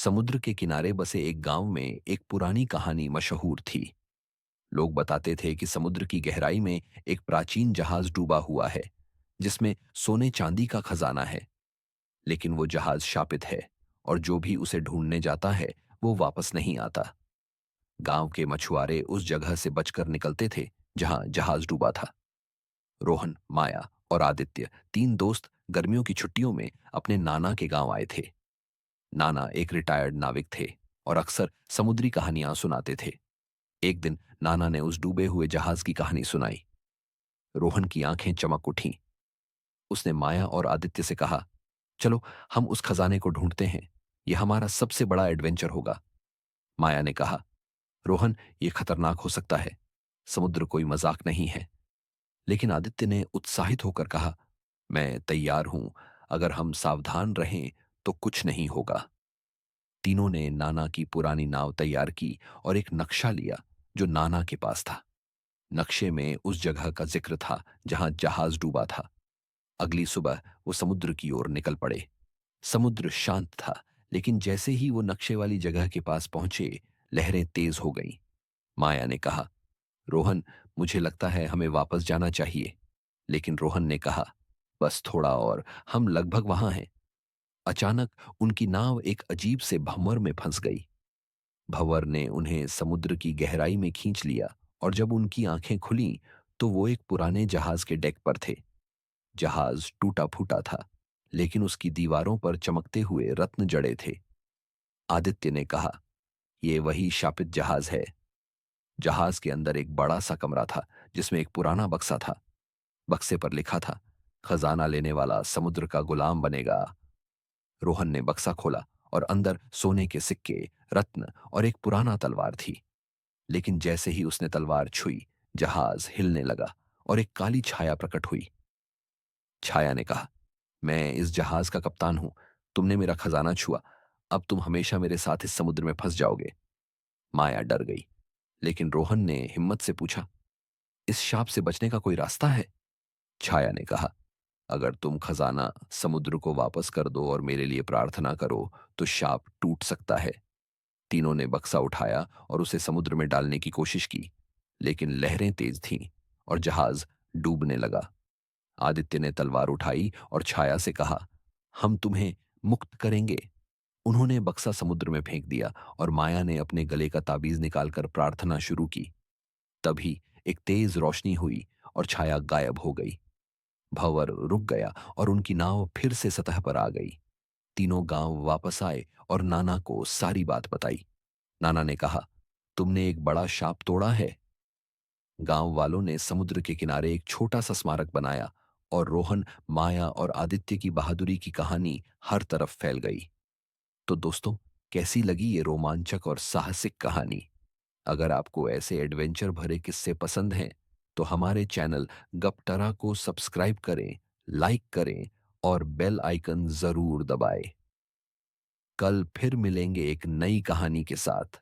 समुद्र के किनारे बसे एक गांव में एक पुरानी कहानी मशहूर थी। लोग बताते थे कि समुद्र की गहराई में एक प्राचीन जहाज डूबा हुआ है, जिसमें सोने चांदी का खजाना है। लेकिन वो जहाज शापित है, और जो भी उसे ढूंढने जाता है वो वापस नहीं आता। गांव के मछुआरे उस जगह से बचकर निकलते थे जहां जहाज डूबा था। रोहन, माया और आदित्य, तीन दोस्त गर्मियों की छुट्टियों में अपने नाना के गांव आए थे। नाना एक रिटायर्ड नाविक थे और अक्सर समुद्री कहानियां सुनाते थे। एक दिन नाना ने उस डूबे हुए जहाज की कहानी सुनाई। रोहन की आंखें चमक उठीं। उसने माया और आदित्य से कहा, चलो हम उस खजाने को ढूंढते हैं। यह हमारा सबसे बड़ा एडवेंचर होगा। माया ने कहा, रोहन, यह खतरनाक हो सकता है। समुद्र कोई मजाक नहीं है। लेकिन आदित्य ने उत्साहित होकर कहा, मैं तैयार हूं। अगर हम सावधान रहें तो कुछ नहीं होगा। तीनों ने नाना की पुरानी नाव तैयार की और एक नक्शा लिया जो नाना के पास था। नक्शे में उस जगह का जिक्र था जहां जहाज डूबा था। अगली सुबह वो समुद्र की ओर निकल पड़े। समुद्र शांत था, लेकिन जैसे ही वो नक्शे वाली जगह के पास पहुंचे, लहरें तेज हो गईं। माया ने कहा, रोहन, मुझे लगता है हमें वापस जाना चाहिए। लेकिन रोहन ने कहा, बस थोड़ा और, हम लगभग वहां हैं। अचानक उनकी नाव एक अजीब से भंवर में फंस गई। भंवर ने उन्हें समुद्र की गहराई में खींच लिया, और जब उनकी आंखें खुलीं तो वो एक पुराने जहाज के डेक पर थे। जहाज टूटा फूटा था, लेकिन उसकी दीवारों पर चमकते हुए रत्न जड़े थे। आदित्य ने कहा, ये वही शापित जहाज है। जहाज के अंदर एक बड़ा सा कमरा था, जिसमें एक पुराना बक्सा था। बक्से पर लिखा था, खजाना लेने वाला समुद्र का गुलाम बनेगा। रोहन ने बक्सा खोला और अंदर सोने के सिक्के, रत्न और एक पुराना तलवार थी। लेकिन जैसे ही उसने तलवार छुई, जहाज हिलने लगा और एक काली छाया प्रकट हुई। छाया ने कहा, मैं इस जहाज का कप्तान हूं। तुमने मेरा खजाना छुआ। अब तुम हमेशा मेरे साथ इस समुद्र में फंस जाओगे। माया डर गई, लेकिन रोहन ने हिम्मत से पूछा, इस शाप से बचने का कोई रास्ता है? छाया ने कहा, अगर तुम खजाना समुद्र को वापस कर दो और मेरे लिए प्रार्थना करो तो शाप टूट सकता है। तीनों ने बक्सा उठाया और उसे समुद्र में डालने की कोशिश की, लेकिन लहरें तेज थीं और जहाज डूबने लगा। आदित्य ने तलवार उठाई और छाया से कहा, हम तुम्हें मुक्त करेंगे। उन्होंने बक्सा समुद्र में फेंक दिया और माया ने अपने गले का ताबीज निकालकर प्रार्थना शुरू की। तभी एक तेज रोशनी हुई और छाया गायब हो गई। भंवर रुक गया और उनकी नाव फिर से सतह पर आ गई। तीनों गांव वापस आए और नाना को सारी बात बताई। नाना ने कहा, तुमने एक बड़ा शाप तोड़ा है। गांव वालों ने समुद्र के किनारे एक छोटा सा स्मारक बनाया, और रोहन, माया और आदित्य की बहादुरी की कहानी हर तरफ फैल गई। तो दोस्तों, कैसी लगी ये रोमांचक और साहसिक कहानी? अगर आपको ऐसे एडवेंचर भरे किस्से पसंद हैं, तो हमारे चैनल गपटरा को सब्सक्राइब करें, लाइक करें और बेल आइकन जरूर दबाएं। कल फिर मिलेंगे एक नई कहानी के साथ।